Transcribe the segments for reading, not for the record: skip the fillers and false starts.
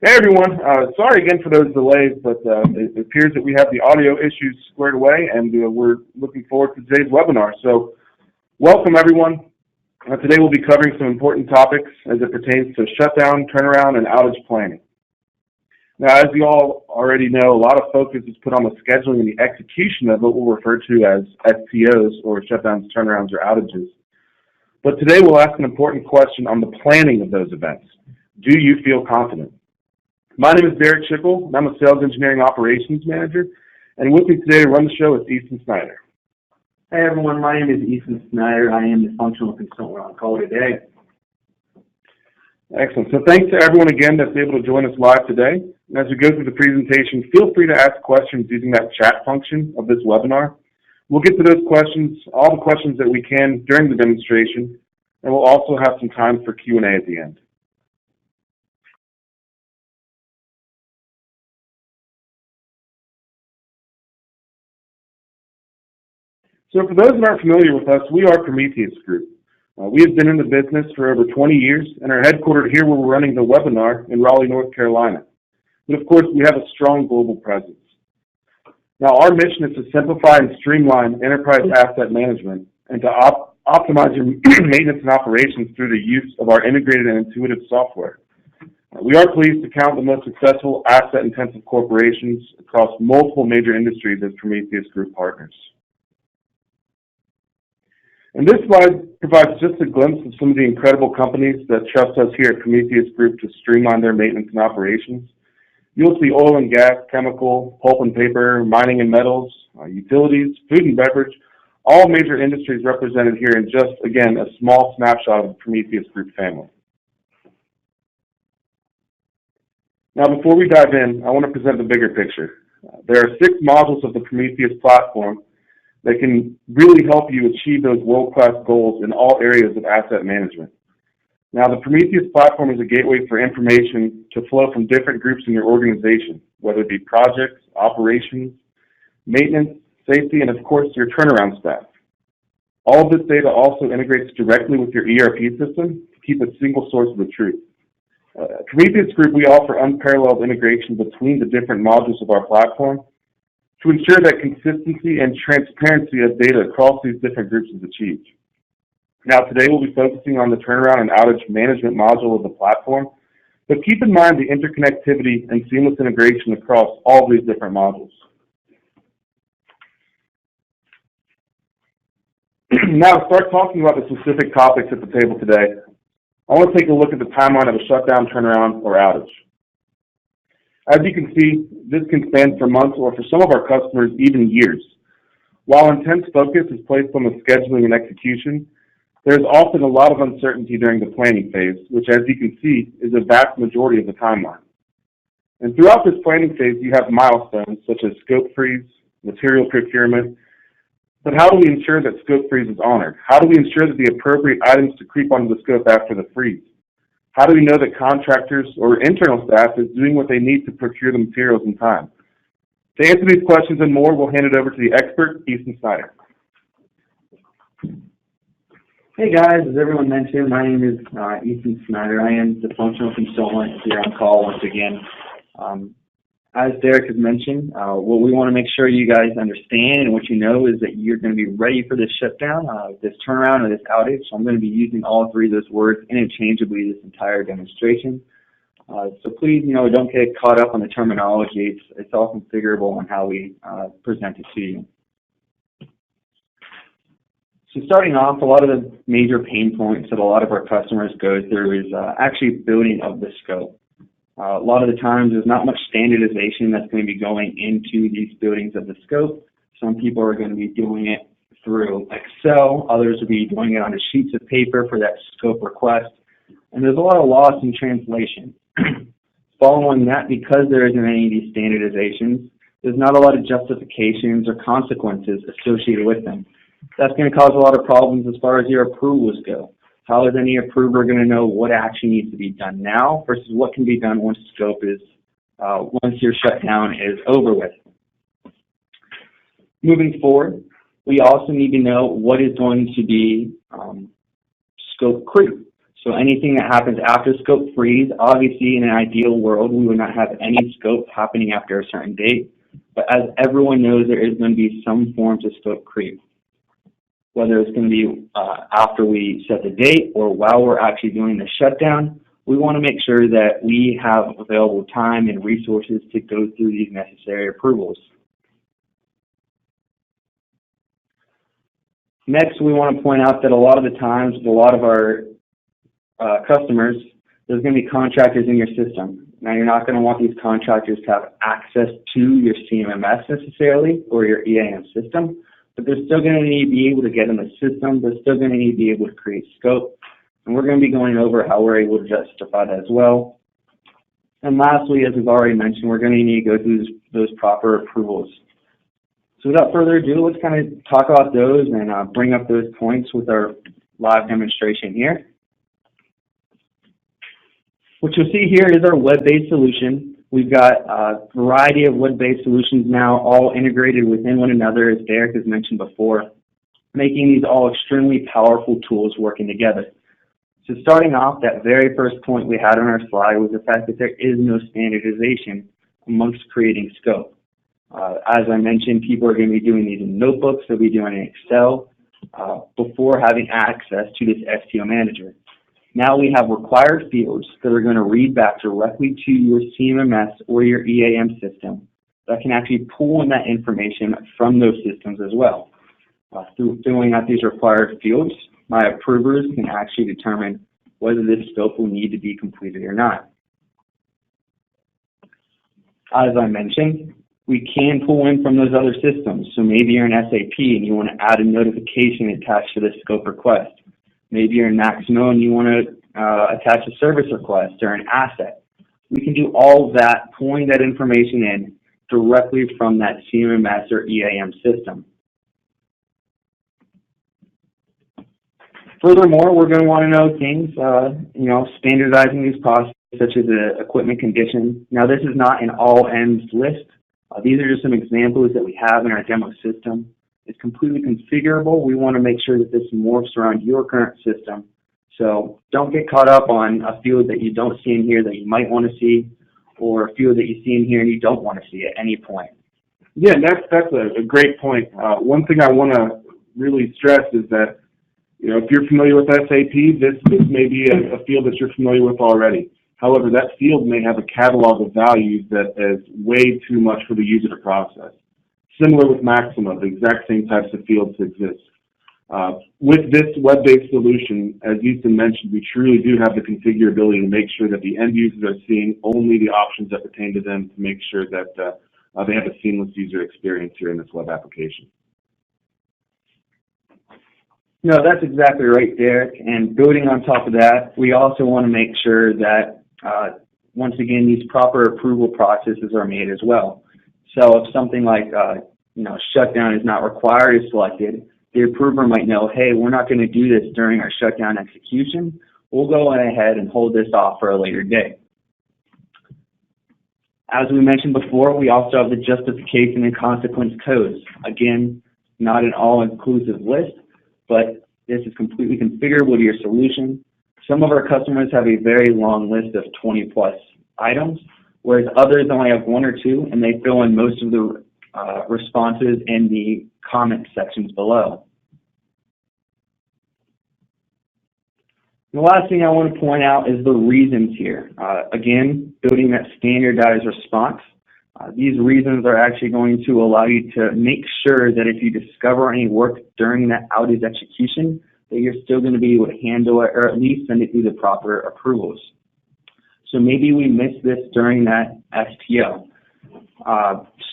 Hey everyone, sorry again for those delays, but it appears that we have the audio issues squared away, and we're looking forward to today's webinar. So welcome everyone. Today we'll be covering some important topics as it pertains to shutdown, turnaround, and outage planning. Now, as you all already know, a lot of focus is put on the scheduling and the execution of what we'll refer to as STOs, or shutdowns, turnarounds, or outages. But today we'll ask an important question on the planning of those events. Do you feel confident? My name is Derek Schickel, and I'm a Sales Engineering Operations Manager, and with me today to run the show is Ethan Snyder. Hey everyone, my name is Ethan Snyder. I am the functional consultant on call today. Excellent. So thanks to everyone again that's able to join us live today. And as we go through the presentation, feel free to ask questions using that chat function of this webinar. We'll get to those questions, all the questions that we can during the demonstration, and we'll also have some time for Q&A at the end. So for those that aren't familiar with us, we are Prometheus Group. We have been in the business for over 20 years and are headquartered here where we're running the webinar in Raleigh, North Carolina. But of course, we have a strong global presence. Now, our mission is to simplify and streamline enterprise asset management and to optimize your maintenance and operations through the use of our integrated and intuitive software. We are pleased to count the most successful asset-intensive corporations across multiple major industries as Prometheus Group partners. And this slide provides just a glimpse of some of the incredible companies that trust us here at Prometheus Group to streamline their maintenance and operations. You'll see oil and gas, chemical, pulp and paper, mining and metals, utilities, food and beverage, all major industries represented here in just, again, a small snapshot of the Prometheus Group family. Now, before we dive in, I want to present the bigger picture. There are 6 modules of the Prometheus Platform that can really help you achieve those world-class goals in all areas of asset management. Now, the Prometheus Platform is a gateway for information to flow from different groups in your organization, whether it be projects, operations, maintenance, safety, and of course, your turnaround staff. All of this data also integrates directly with your ERP system to keep a single source of the truth. Prometheus Group, we offer unparalleled integration between the different modules of our platform to ensure that consistency and transparency of data across these different groups is achieved. Now, today we'll be focusing on the turnaround and outage management module of the platform, but keep in mind the interconnectivity and seamless integration across all these different modules. Now, to start talking about the specific topics at the table today, I want to take a look at the timeline of a shutdown, turnaround, or outage. As you can see, this can span for months or for some of our customers, even years. While intense focus is placed on the scheduling and execution, there's often a lot of uncertainty during the planning phase, which, as you can see, is a vast majority of the timeline. And throughout this planning phase, you have milestones such as scope freeze, material procurement. But how do we ensure that scope freeze is honored? How do we ensure that the appropriate items to creep onto the scope after the freeze? How do we know that contractors or internal staff is doing what they need to procure the materials in time? To answer these questions and more, we'll hand it over to the expert, Ethan Snyder. Hey guys, as everyone mentioned, my name is Ethan Snyder. I am the functional consultant here on call once again. As Derek has mentioned, what we want to make sure you guys understand and what you know is that you're going to be ready for this shutdown, this turnaround, or this outage. So I'm going to be using all 3 of those words interchangeably this entire demonstration. So please, don't get caught up on the terminology. It's all configurable on how we present it to you. So starting off, a lot of the major pain points that a lot of our customers go through is actually building of the scope. A lot of the times there's not much standardization that's going to be going into these buildings of the scope. Some people are going to be doing it through Excel. Others will be doing it on the sheets of paper for that scope request. And there's a lot of loss in translation. Following that, because there isn't any of these standardizations, there's not a lot of justifications or consequences associated with them. That's going to cause a lot of problems as far as your approvals go. How is any approver going to know what action needs to be done now versus what can be done once scope is, once your shutdown is over with? Moving forward, we also need to know what is going to be scope creep. So anything that happens after scope freeze, obviously in an ideal world, we would not have any scope happening after a certain date. But as everyone knows, there is going to be some forms of scope creep. Whether it's going to be after we set the date or while we're actually doing the shutdown, we want to make sure that we have available time and resources to go through these necessary approvals. Next, we want to point out that a lot of the times, with a lot of our customers, there's going to be contractors in your system. Now, you're not going to want these contractors to have access to your CMMS necessarily or your EAM system, but they're still going to need to be able to get in the system. They're still going to need to be able to create scope, and we're going to be going over how we're able to justify that as well. And lastly, as we've already mentioned, we're going to need to go through those proper approvals. So without further ado, let's kind of talk about those and bring up those points with our live demonstration here. What you'll see here is our web-based solution. We've got a variety of web-based solutions now, all integrated within one another, as Derek has mentioned before, making these all extremely powerful tools working together. So starting off, that very first point we had on our slide was the fact that there is no standardization amongst creating scope. As I mentioned, people are going to be doing these in notebooks, they'll be doing it in Excel before having access to this STO manager. Now we have required fields that are going to read back directly to your CMMS or your EAM system that can actually pull in that information from those systems as well. Through filling out these required fields, my approvers can actually determine whether this scope will need to be completed or not. As I mentioned, we can pull in from those other systems. So maybe you're in SAP and you want to add a notification attached to this scope request. Maybe you're in Maximo and you want to attach a service request or an asset. We can do all of that, pulling that information in directly from that CMMS or EAM system. Furthermore, we're going to want to know things, standardizing these processes such as the equipment condition. Now, this is not an all ends list. These are just some examples that we have in our demo system. It's completely configurable. We want to make sure that this morphs around your current system. So don't get caught up on a field that you don't see in here that you might want to see, or a field that you see in here and you don't want to see at any point. Yeah, that's a great point. One thing I want to really stress is that, if you're familiar with SAP, this may be a field that you're familiar with already. However, that field may have a catalog of values that is way too much for the user to process. Similar with Maximo, the exact same types of fields exist. With this web-based solution, as Ethan mentioned, we truly do have the configurability to make sure that the end users are seeing only the options that pertain to them to make sure that they have a seamless user experience here in this web application. No, that's exactly right, Derek. And building on top of that, we also want to make sure that, once again, these proper approval processes are made as well. So if something like, shutdown is not required is selected, the approver might know, hey, we're not going to do this during our shutdown execution. We'll go ahead and hold this off for a later date. As we mentioned before, we also have the justification and consequence codes. Again, not an all-inclusive list, but this is completely configurable to your solution. Some of our customers have a very long list of 20-plus items, whereas others only have one or two, and they fill in most of the responses in the comment sections below. The last thing I want to point out is the reasons here. Again, building that standardized response. These reasons are actually going to allow you to make sure that if you discover any work during that outage execution, that you're still going to be able to handle it or at least send it through the proper approvals. So maybe we missed this during that STO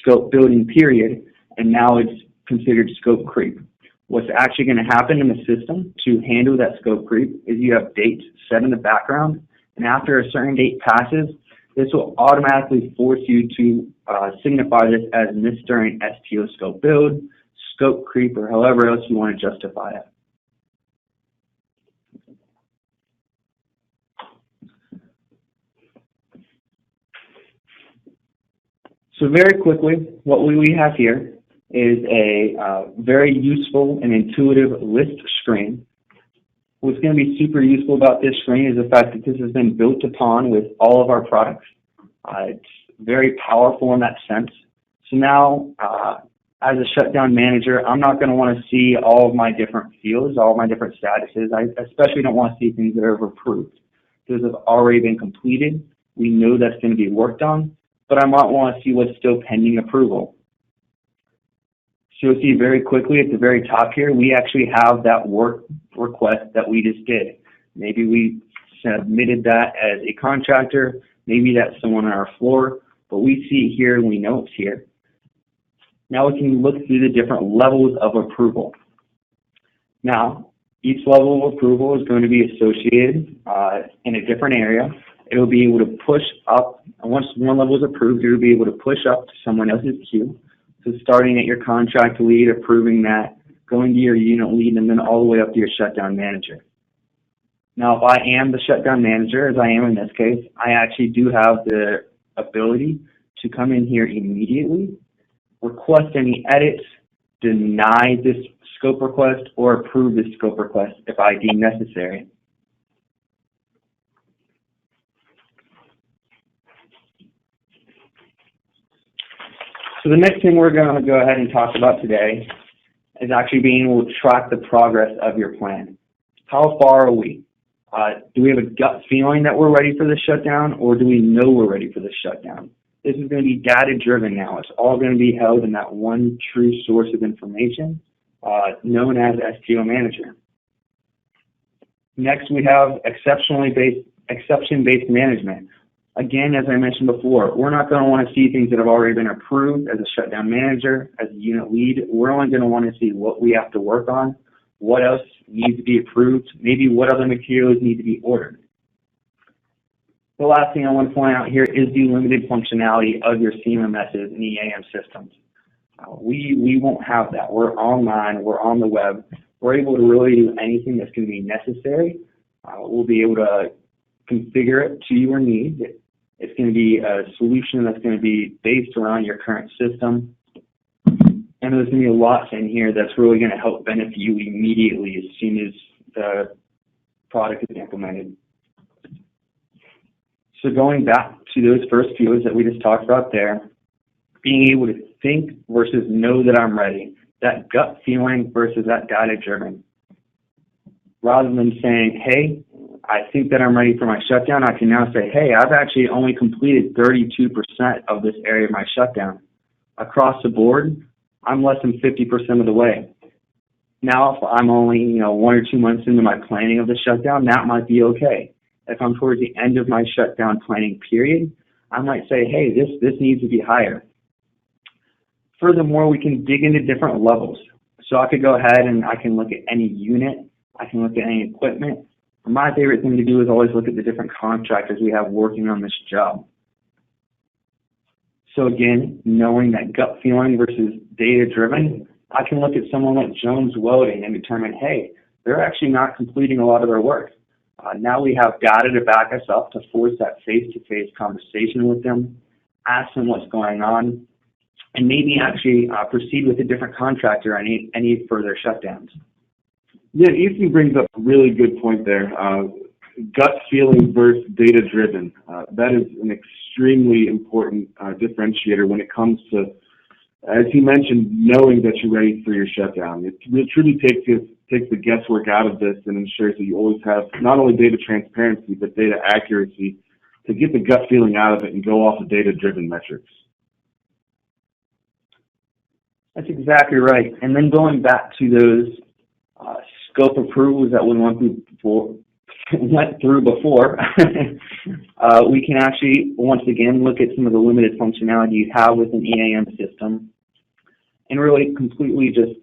scope building period, and now it's considered scope creep. What's actually going to happen in the system to handle that scope creep is you have dates set in the background, and after a certain date passes, this will automatically force you to signify this as missed during STO scope build, scope creep, or however else you want to justify it. So very quickly, what we have here is a very useful and intuitive list screen What's going to be super useful about this screen is the fact that this has been built upon with all of our products. It's very powerful in that sense. So now, as a shutdown manager, I'm not going to want to see all of my different fields, all of my different statuses. I especially don't want to see things that are approved. Those have already been completed. We know that's going to be worked on, but I might want to see what's still pending approval. So you'll see very quickly at the very top here, we actually have that work request that we just did. Maybe we submitted that as a contractor, maybe that's someone on our floor, but we see it here and we know it's here. Now we can look through the different levels of approval. Now, each level of approval is going to be associated in a different area. It will be able to push up, and once one level is approved, it will be able to push up to someone else's queue. So starting at your contract lead, approving that, going to your unit lead, and then all the way up to your shutdown manager. Now, if I am the shutdown manager, as I am in this case, I actually do have the ability to come in here immediately, request any edits, deny this scope request, or approve this scope request if I deem necessary. So the next thing we're going to go ahead and talk about today is actually being able to track the progress of your plan. How far are we? Do we have a gut feeling that we're ready for the shutdown, or do we know we're ready for the shutdown? This is going to be data-driven now. It's all going to be held in that one true source of information known as STO Manager. Next, we have exception-based management. Again, as I mentioned before, we're not going to want to see things that have already been approved as a shutdown manager, as a unit lead. We're only going to want to see what we have to work on, what else needs to be approved, maybe what other materials need to be ordered. The last thing I want to point out here is the limited functionality of your CMMSs and EAM systems. We won't have that. We're online. We're on the web. We're able to really do anything that's going to be necessary. We'll be able to configure it to your needs. It's going to be a solution that's going to be based around your current system. And there's going to be a lot in here that's really going to help benefit you immediately as soon as the product is implemented. So going back to those first fields that we just talked about there, being able to think versus know that I'm ready, that gut feeling versus that data-driven. Rather than saying, hey, I think that I'm ready for my shutdown, I can now say, hey, I've actually only completed 32% of this area of my shutdown. Across the board, I'm less than 50% of the way. Now, if I'm only 1 or 2 months into my planning of the shutdown, that might be okay. If I'm towards the end of my shutdown planning period, I might say, hey, this needs to be higher. Furthermore, we can dig into different levels. So I could go ahead and I can look at any unit, I can look at any equipment. My favorite thing to do is always look at the different contractors we have working on this job. So again, knowing that gut feeling versus data-driven, I can look at someone like Jones Welding and determine, hey, they're actually not completing a lot of their work. Now we have data to back us up to force that face-to-face conversation with them, ask them what's going on, and maybe actually proceed with a different contractor on any further shutdowns. Yeah, Ethan brings up a really good point there. Gut feeling versus data-driven. That is an extremely important differentiator when it comes to, as he mentioned, knowing that you're ready for your shutdown. It truly takes the guesswork out of this and ensures that you always have not only data transparency, but data accuracy to get the gut feeling out of it and go off of data-driven metrics. That's exactly right. And then going back to those scope approvals that we went through before, we can actually, once again, look at some of the limited functionality you have with an EAM system and really completely just,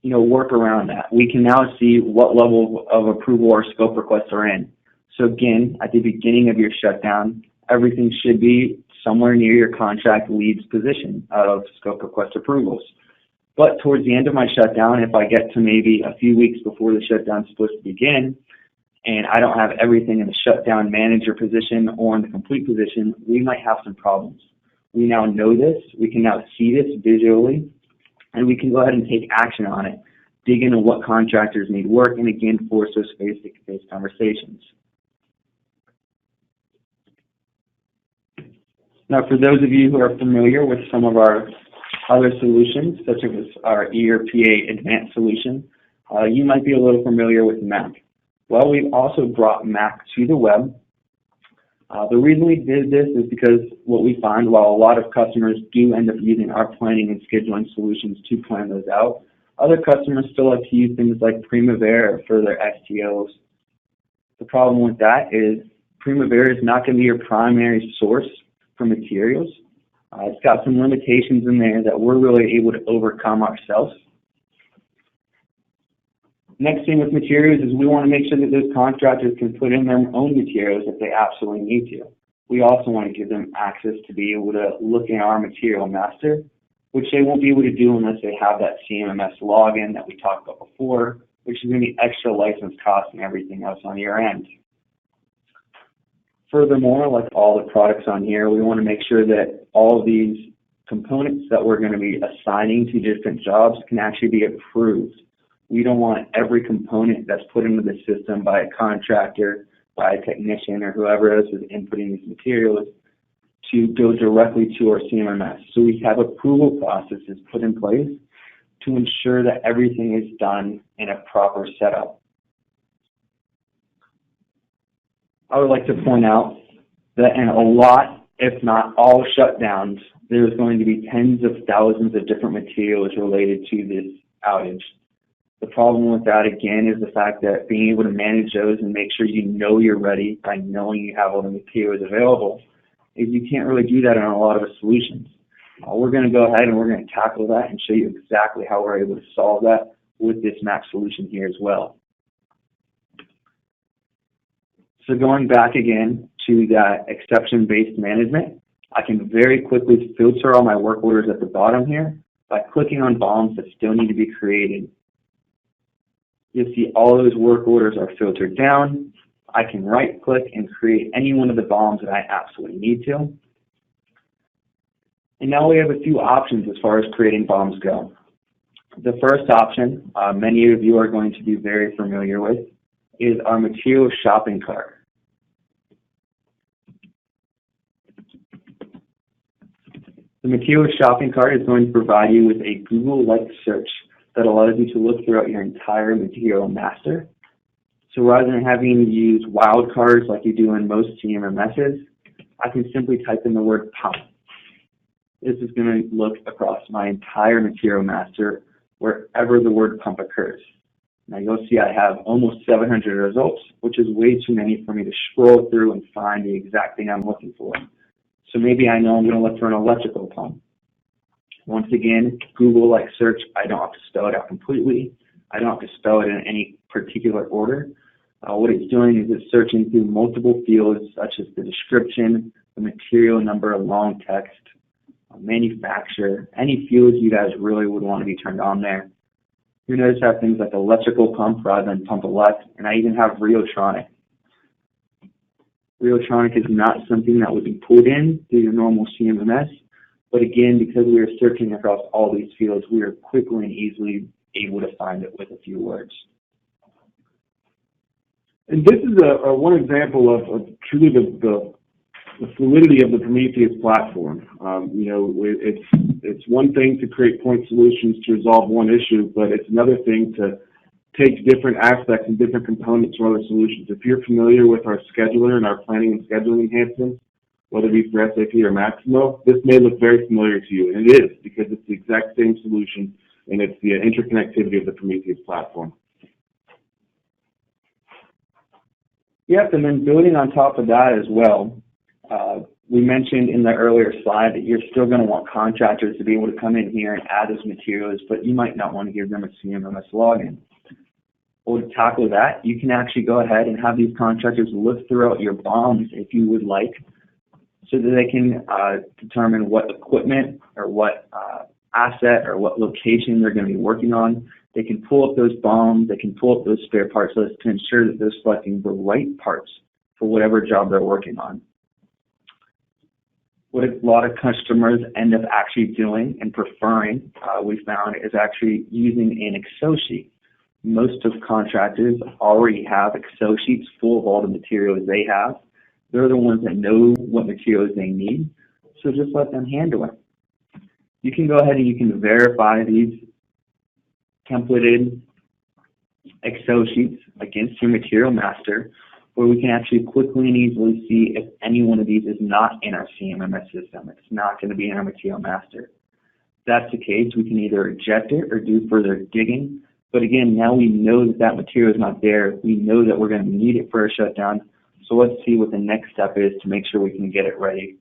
work around that. We can now see what level of approval our scope requests are in. So again, at the beginning of your shutdown, everything should be somewhere near your contract lead's position of scope request approvals. But towards the end of my shutdown, if I get to maybe a few weeks before the shutdown is supposed to begin, and I don't have everything in the shutdown manager position or in the complete position, we might have some problems. We now know this. We can now see this visually, and we can go ahead and take action on it. dig into what contractors need work, and again, force those face-to-face conversations. Now, for those of you who are familiar with some of our other solutions, such as our ERPA Advanced solution, you might be a little familiar with Mac. Well, we've also brought Mac to the web. The reason we did this is because what we find, while a lot of customers do end up using our planning and scheduling solutions to plan those out, other customers still like to use things like Primavera for their STOs. The problem with that is Primavera is not going to be your primary source for materials. It's got some limitations in there that we're really able to overcome ourselves. Next thing with materials is we want to make sure that those contractors can put in their own materials if they absolutely need to. We also want to give them access to be able to look in our material master, which they won't be able to do unless they have that CMMS login that we talked about before, which is going to be extra license costs and everything else on your end. Furthermore, like all the products on here, we want to make sure that all of these components that we're going to be assigning to different jobs can actually be approved. We don't want every component that's put into the system by a contractor, by a technician, or whoever else is inputting these materials to go directly to our CMMS. So we have approval processes put in place to ensure that everything is done in a proper setup. I would like to point out that in a lot, if not all shutdowns, there's going to be tens of thousands of different materials related to this outage. The problem with that, again, is the fact that being able to manage those and make sure you know you're ready by knowing you have all the materials available is you can't really do that in a lot of the solutions. We're going to go ahead and we're going to tackle that and show you exactly how we're able to solve that with this Mac solution here as well. So going back again to that exception-based management, I can very quickly filter all my work orders at the bottom here by clicking on bombs that still need to be created. You'll see all those work orders are filtered down. I can right-click and create any one of the bombs that I absolutely need to. And now we have a few options as far as creating bombs go. The first option, many of you are going to be very familiar with, is our material shopping cart. The material shopping cart is going to provide you with a Google-like search that allows you to look throughout your entire material master. So rather than having to use wildcards like you do in most CMMSs, I can simply type in the word pump. This is going to look across my entire material master wherever the word pump occurs. Now you'll see I have almost 700 results, which is way too many for me to scroll through and find the exact thing I'm looking for. So maybe I know I'm going to look for an electrical pump. Once again, Google-like search, I don't have to spell it out completely. I don't have to spell it in any particular order. What it's doing is it's searching through multiple fields such as the description, the material number, long text, manufacturer, any fields you guys really would want to be turned on there. You notice I have things like electrical pump rather than pump elect, and I even have Realtronic. Realtronic is not something that would be pulled in through your normal CMMS, but again, because we are searching across all these fields, we are quickly and easily able to find it with a few words. And this is one example of truly the fluidity of the Prometheus platform. It's one thing to create point solutions to resolve one issue, but it's another thing to take different aspects and different components from other solutions. If you're familiar with our scheduler and our planning and scheduling enhancements, whether it be for SAP or Maximo, this may look very familiar to you, and it is, because it's the exact same solution, and it's the interconnectivity of the Prometheus platform. Yep, and then building on top of that as well, we mentioned in the earlier slide that you're still going to want contractors to be able to come in here and add those materials, but you might not want to give them a CMMS login. Or to tackle that, you can actually go ahead and have these contractors look throughout your bombs if you would like, so that they can determine what equipment or what asset or what location they're going to be working on. They can pull up those bombs, they can pull up those spare parts lists to ensure that they're selecting the right parts for whatever job they're working on. What a lot of customers end up actually doing and preferring, we found, is actually using an Excel sheet. Most of contractors already have Excel sheets full of all the materials they have. They're the ones that know what materials they need, so just let them handle it. You can go ahead and you can verify these templated Excel sheets against your material master, where we can actually quickly and easily see if any one of these is not in our CMMS system. It's not going to be in our material master. If that's the case, we can either eject it or do further digging. But again, now we know that that material is not there. We know that we're going to need it for a shutdown. So let's see what the next step is to make sure we can get it ready.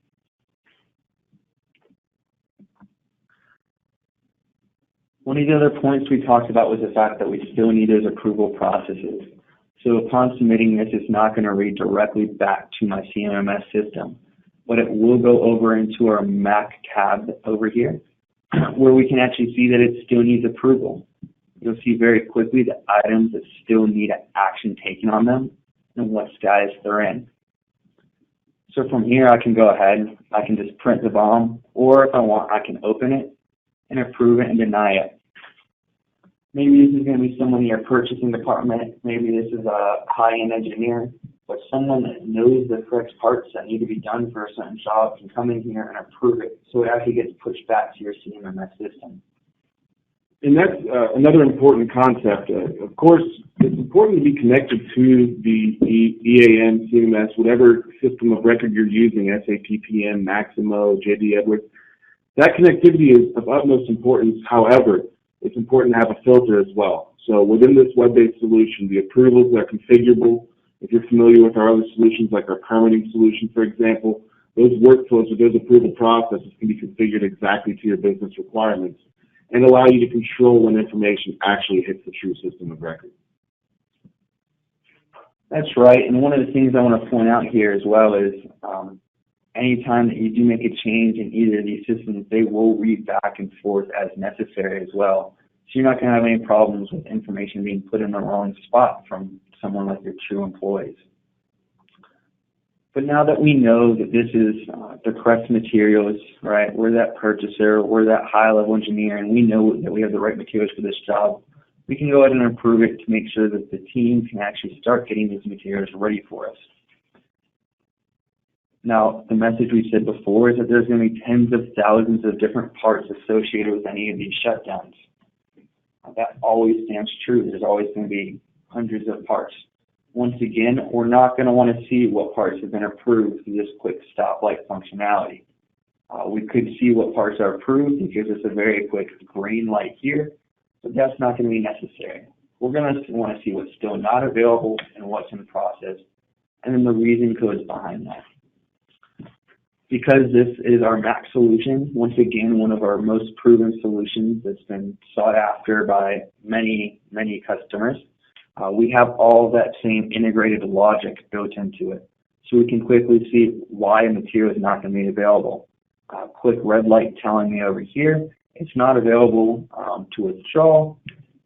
One of the other points we talked about was the fact that we still need those approval processes. So upon submitting this, it's not going to read directly back to my CMMS system, but it will go over into our Mac tab over here, where we can actually see that it still needs approval. You'll see very quickly the items that still need action taken on them and what status they're in. So from here, I can go ahead, I can just print the BOM, or if I want, I can open it and approve it and deny it. Maybe this is going to be someone in your purchasing department, maybe this is a high-end engineer, but someone that knows the correct parts that need to be done for a certain job can come in here and approve it, so it actually gets pushed back to your CMMS system. And that's another important concept. Of course, it's important to be connected to the EAM, CMS, whatever system of record you're using, SAP PM, Maximo, JD Edwards. That connectivity is of utmost importance. However, it's important to have a filter as well. So within this web-based solution, the approvals are configurable. If you're familiar with our other solutions, like our permitting solution, for example, those workflows or those approval processes can be configured exactly to your business requirements and allow you to control when information actually hits the true system of record. That's right, and one of the things I want to point out here as well is anytime that you do make a change in either of these systems, they will read back and forth as necessary as well. So you're not going to have any problems with information being put in the wrong spot from someone like your true employees. But now that we know that this is the correct materials, right, we're that purchaser, we're that high-level engineer, and we know that we have the right materials for this job, we can go ahead and approve it to make sure that the team can actually start getting these materials ready for us. Now, the message we said before is that there's going to be tens of thousands of different parts associated with any of these shutdowns. That always stands true. There's always going to be hundreds of parts. Once again, we're not going to want to see what parts have been approved through this quick stoplight functionality. We could see what parts are approved. It gives us a very quick green light here, but that's not going to be necessary. We're going to want to see what's still not available and what's in process, and then the reason codes behind that. Because this is our Mac solution, once again, one of our most proven solutions that's been sought after by many, many customers, we have all that same integrated logic built into it. So we can quickly see why a material is not going to be available. Quick red light telling me over here it's not available to withdraw.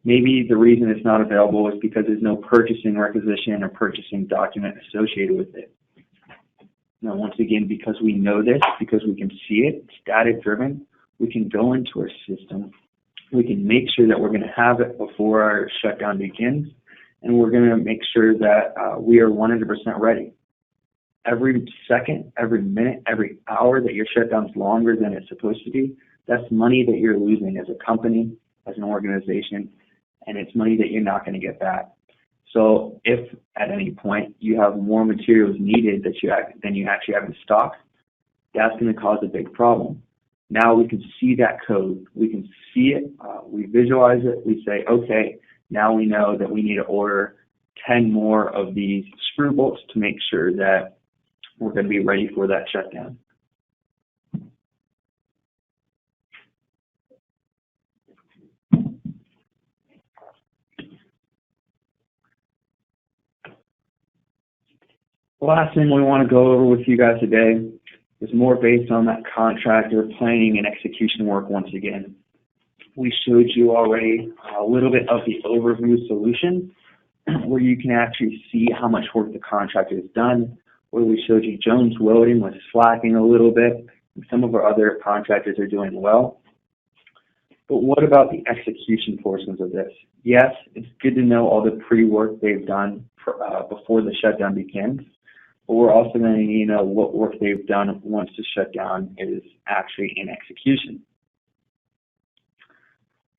Maybe the reason it's not available is because there's no purchasing requisition or purchasing document associated with it. Now, once again, because we know this, because we can see it, it's data-driven, we can go into our system, we can make sure that we're going to have it before our shutdown begins, and we're going to make sure that we are 100% ready. Every second, every minute, every hour that your shutdown's longer than it's supposed to be, that's money that you're losing as a company, as an organization, and it's money that you're not going to get back. So if at any point you have more materials needed than you actually have in stock, that's going to cause a big problem. Now we can see that code. We can see it. We visualize it. We say, okay, now we know that we need to order 10 more of these screw bolts to make sure that we're going to be ready for that shutdown. The last thing we want to go over with you guys today is more based on that contractor planning and execution work once again. We showed you already a little bit of the overview solution where you can actually see how much work the contractor has done, where we showed you Jones Welding was slacking a little bit, and some of our other contractors are doing well. But what about the execution portions of this? Yes, it's good to know all the pre-work they've done before the shutdown begins, but we're also going to need to know what work they've done once the shutdown is actually in execution.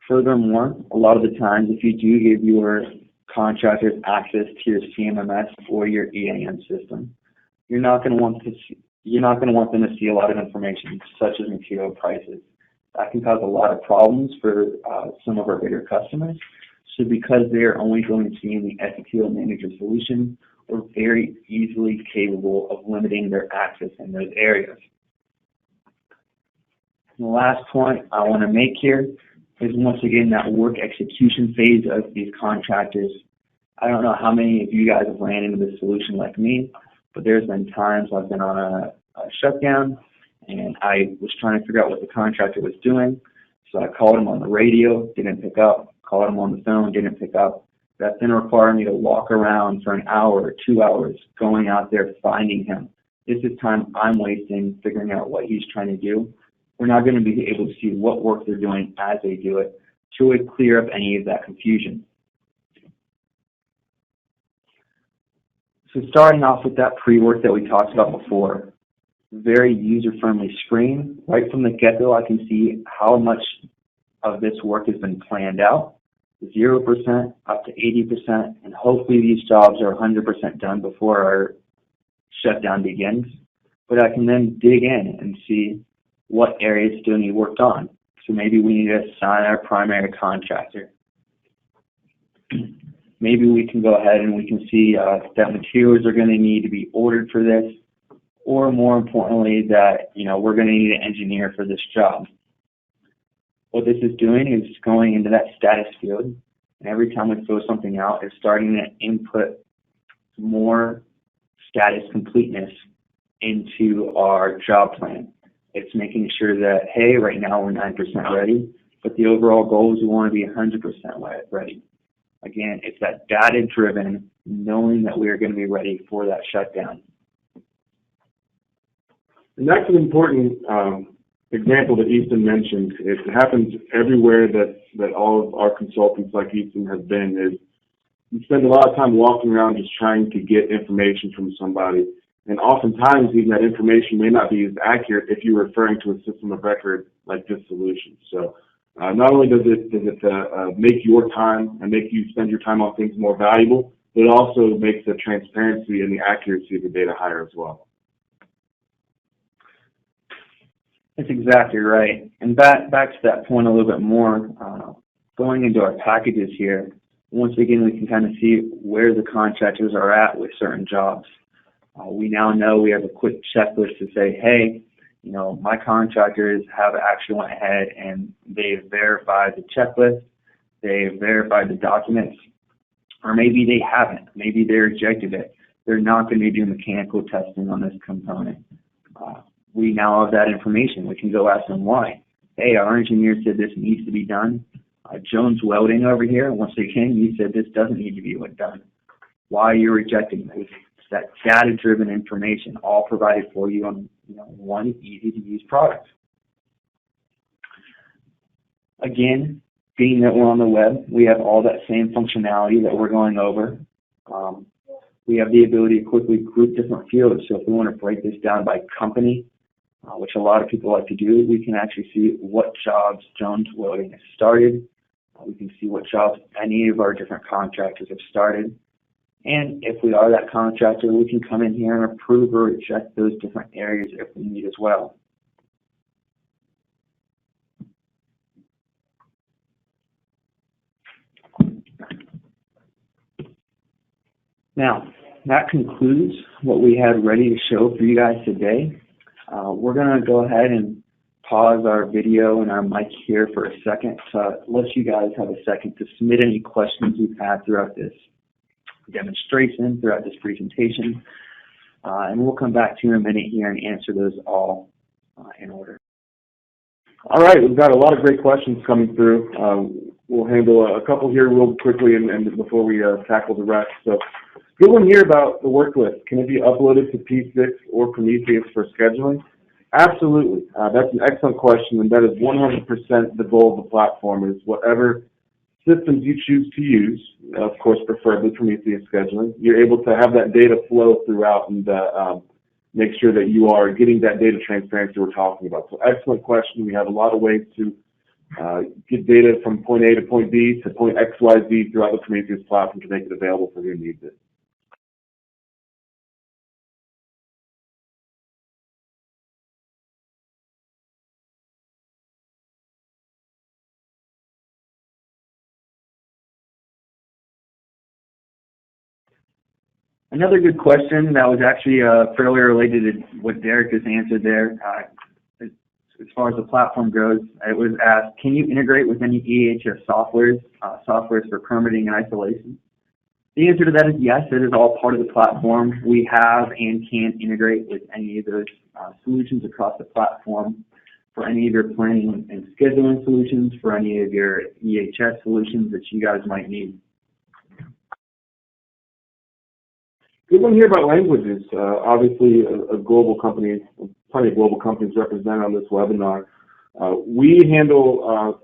Furthermore, a lot of the times, if you do give your contractors access to your CMMS or your EAM system, you're not going to want them to see a lot of information, such as material prices. That can cause a lot of problems for some of our bigger customers. So because they're only going to see in the STO manager solution, we're very easily capable of limiting their access in those areas. And the last point I want to make here is, once again, that work execution phase of these contractors. I don't know how many of you guys have ran into this solution like me, but there's been times I've been on a shutdown and I was trying to figure out what the contractor was doing. So I called him on the radio, didn't pick up. Called him on the phone, didn't pick up. That then required me to walk around for an hour or 2 hours going out there finding him. This is time I'm wasting figuring out what he's trying to do. We're not going to be able to see what work they're doing as they do it to really clear up any of that confusion. So starting off with that pre-work that we talked about before, very user-friendly screen. Right from the get-go, I can see how much of this work has been planned out, 0% up to 80%, and hopefully these jobs are 100% done before our shutdown begins. But I can then dig in and see what areas still need worked on. So maybe we need to assign our primary contractor. Maybe we can go ahead and we can see that materials are going to need to be ordered for this, or more importantly, that we're going to need an engineer for this job. What this is doing is going into that status field, and every time we throw something out, it's starting to input more status completeness into our job plan. It's making sure that, hey, right now we're 9% ready, but the overall goal is we want to be 100% ready. Again, it's that data-driven, knowing that we are going to be ready for that shutdown. And that's an important example that Easton mentioned. It happens everywhere that all of our consultants like Easton have been. Is you spend a lot of time walking around just trying to get information from somebody. And oftentimes, even that information may not be as accurate if you're referring to a system of record like this solution. So not only does it make your time and make you spend your time on things more valuable, but it also makes the transparency and the accuracy of the data higher as well. That's exactly right. And back to that point a little bit more, going into our packages here, once again, we can kind of see where the contractors are at with certain jobs. We now know we have a quick checklist to say, hey, my contractors have actually went ahead and they've verified the checklist, they've verified the documents, or maybe they haven't. Maybe they rejected it. They're not going to do mechanical testing on this component. We now have that information. We can go ask them why. Hey, our engineer said this needs to be done. Jones Welding over here, once again, you said this doesn't need to be done. Why are you rejecting this? It's that data-driven information, all provided for you on one easy-to-use product. Again, being that we're on the web, we have all that same functionality that we're going over. We have the ability to quickly group different fields. So if we want to break this down by company, which a lot of people like to do, we can actually see what jobs Jones Welding has started. We can see what jobs any of our different contractors have started. And if we are that contractor, we can come in here and approve or reject those different areas if we need as well. Now, that concludes what we had ready to show for you guys today. We're going to go ahead and pause our video and our mic here for a second to let you guys have a second to submit any questions you've had throughout this demonstration, throughout this presentation, and we'll come back to you in a minute here and answer those all in order. All right, we've got a lot of great questions coming through. We'll handle a couple here real quickly and before we tackle the rest. So, good one here about the work list. Can it be uploaded to P6 or Prometheus for scheduling? Absolutely. That's an excellent question, and that is 100% the goal of the platform is whatever systems you choose to use, of course, preferably Prometheus scheduling, you're able to have that data flow throughout and make sure that you are getting that data transparency we're talking about. So excellent question. We have a lot of ways to get data from point A to point B to point X, Y, Z throughout the Prometheus platform to make it available for who needs it. Another good question that was actually fairly related to what Derek just answered there. As far as the platform goes, it was asked, can you integrate with any EHS softwares for permitting and isolation? The answer to that is yes, it is all part of the platform. We have and can integrate with any of those solutions across the platform for any of your planning and scheduling solutions, for any of your EHS solutions that you guys might need. Good one here about languages. Obviously, a global company, plenty of global companies represented on this webinar. We handle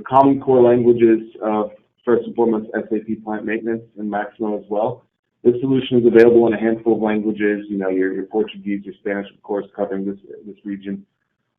common core languages of, first and foremost, SAP Plant Maintenance and Maximo as well. This solution is available in a handful of languages, your Portuguese, your Spanish, of course, covering this region.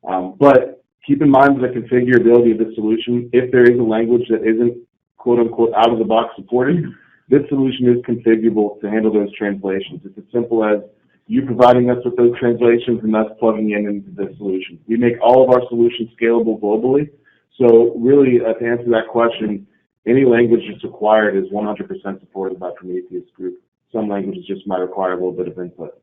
But keep in mind the configurability of this solution. If there is a language that isn't, quote-unquote, out of the box supported, this solution is configurable to handle those translations. It's as simple as you providing us with those translations and us plugging into the solution. We make all of our solutions scalable globally. So really, to answer that question, any language that's required is 100% supported by Prometheus Group. Some languages just might require a little bit of input.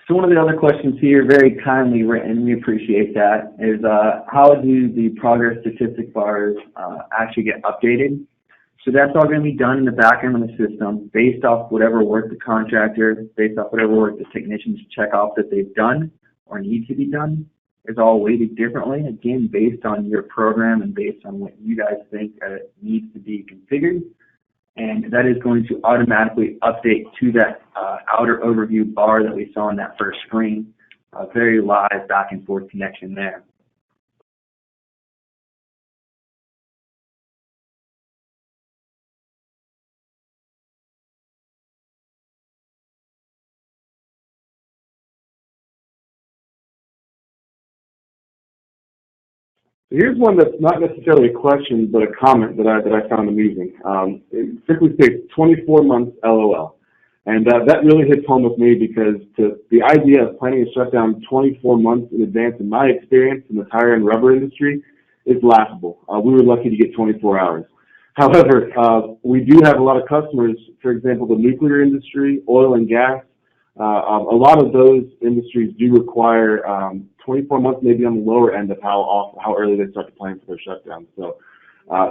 So one of the other questions here, very kindly written, we appreciate that, is how do the progress statistic bars actually get updated? So that's all going to be done in the back end of the system based off whatever work the contractor, based off whatever work the technicians check off that they've done or need to be done. Is all weighted differently, again, based on your program and based on what you guys think needs to be configured. And that is going to automatically update to that outer overview bar that we saw on that first screen. Very live back and forth connection there. Here's one that's not necessarily a question, but a comment that I found amusing. It simply states 24 months LOL. And that really hits home with me because the idea of planning a shutdown 24 months in advance, in my experience in the tire and rubber industry, is laughable. We were lucky to get 24 hours. However, we do have a lot of customers, for example, the nuclear industry, oil and gas. A lot of those industries do require 24 months, maybe on the lower end of how early they start to plan for their shutdown. So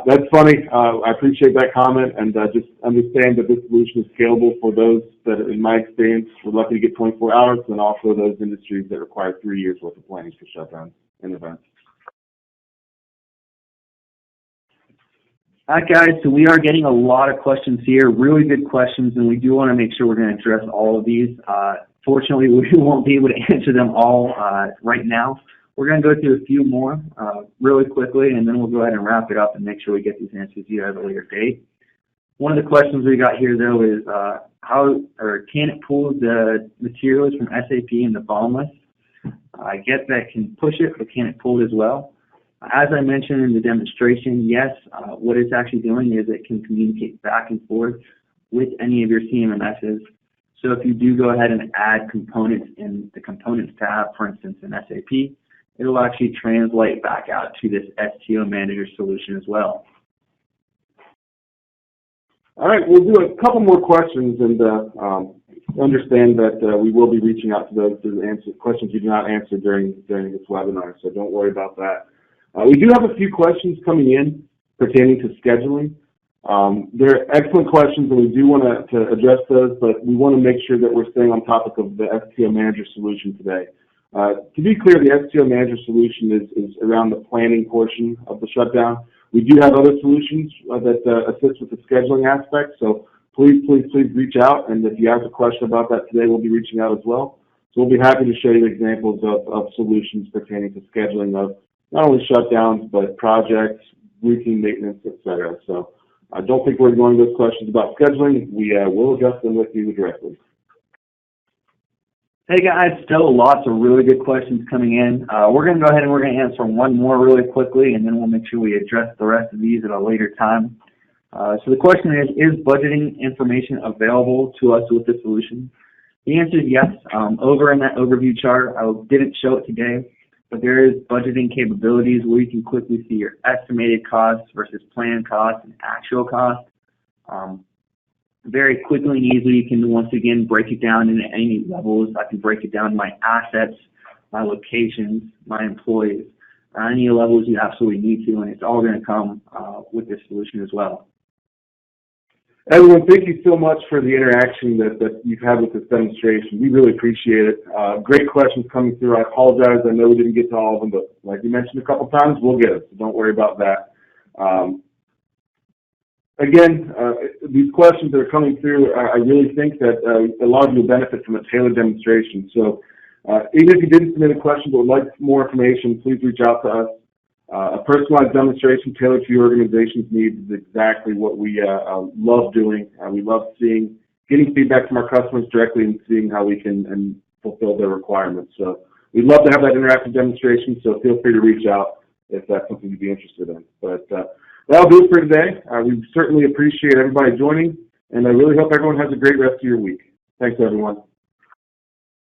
that's funny. I appreciate that comment, and just understand that this solution is scalable for those that, in my experience, were lucky to get 24 hours, and also those industries that require 3 years worth of planning for shutdowns and events. All right, guys, so we are getting a lot of questions here, really good questions, and we do want to make sure we're going to address all of these. Fortunately, we won't be able to answer them all right now. We're going to go through a few more really quickly, and then we'll go ahead and wrap it up and make sure we get these answers to you at a later date. One of the questions we got here, though, is can it pull the materials from SAP in the BOM list? I get that it can push it, but can it pull it as well? As I mentioned in the demonstration, yes, what it's actually doing is it can communicate back and forth with any of your CMMSs. So if you do go ahead and add components in the Components tab, for instance, in SAP, it'll actually translate back out to this STO Manager solution as well. All right, we'll do a couple more questions and understand that we will be reaching out to those to answer questions you do not answer during this webinar, so don't worry about that. We do have a few questions coming in pertaining to scheduling. They're excellent questions, and we do want to address those, but we want to make sure that we're staying on topic of the STO Manager solution today. To be clear, the STO Manager solution is around the planning portion of the shutdown. We do have other solutions that assist with the scheduling aspect, so please reach out, and if you have a question about that today, we'll be reaching out as well. So we'll be happy to show you examples of solutions pertaining to scheduling of not only shutdowns, but projects, routine maintenance, etc. So I don't think we're going to those questions about scheduling. We will address them with you directly. Hey guys, still lots of really good questions coming in. We're going to go ahead and we're going to answer one more really quickly, and then we'll make sure we address the rest of these at a later time. So the question is budgeting information available to us with this solution? The answer is yes. Over in that overview chart, I didn't show it today, but there is budgeting capabilities where you can quickly see your estimated costs versus planned costs and actual costs. Very quickly and easily, you can once again break it down into any levels. I can break it down to my assets, my locations, my employees, any levels you absolutely need to, and it's all going to come with this solution as well. Everyone, thank you so much for the interaction that you've had with this demonstration. We really appreciate it. Great questions coming through. I apologize. I know we didn't get to all of them, but like you mentioned a couple times, we'll get it, so don't worry about that. Again, these questions that are coming through, I really think that a lot of you will benefit from a tailored demonstration. So even if you didn't submit a question but would like more information, please reach out to us. A personalized demonstration tailored to your organization's needs is exactly what we love doing. We love getting feedback from our customers directly and seeing how we can fulfill their requirements. So we'd love to have that interactive demonstration, so feel free to reach out if that's something you'd be interested in. But that'll do it for today. We certainly appreciate everybody joining, and I really hope everyone has a great rest of your week. Thanks, everyone.